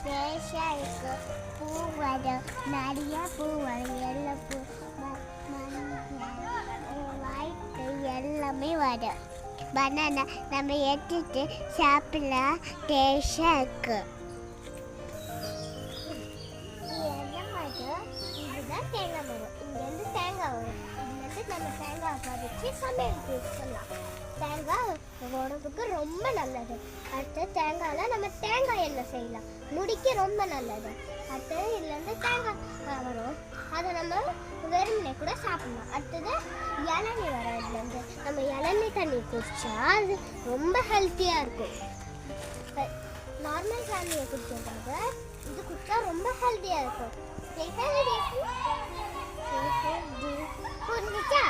டேஸ்டா இருக்கு. பூ வரும், நிறைய பூ வரும். எல்லா பூ வாய்க்கு எல்லாமே வரும். பனானா நம்ம எடுத்துட்டு சாப்பிடலாம். டேஸ்டா இருக்கு. இதுதான் தேங்காய் மரம். இங்கேருந்து தேங்காய் வரும். இதுலேருந்து நம்ம தேங்காய் பறித்து சமையலுக்கு யூஸ் பண்ணலாம். தேங்காய் உடம்புக்கு ரொம்ப நல்லது. அடுத்து தேங்காயில் நம்ம தேங்காய் எண்ணெய் செய்யலாம். முடிக்கு ரொம்ப நல்லது. அடுத்து இதுலேருந்து தேங்காய் வரும். அதை நம்ம வெறுமனே கூட சாப்பிடலாம். அடுத்தது இளநீ வரும். இதுலேருந்து நம்ம இளநீ தண்ணி குடிச்சா அது ரொம்ப ஹெல்த்தியாக இருக்கும். நார்மல் தண்ணியை குடிக்கிறதாக இது குடிச்சா ரொம்ப ஹெல்த்தியாக இருக்கும். புரிஞ்சுச்சா?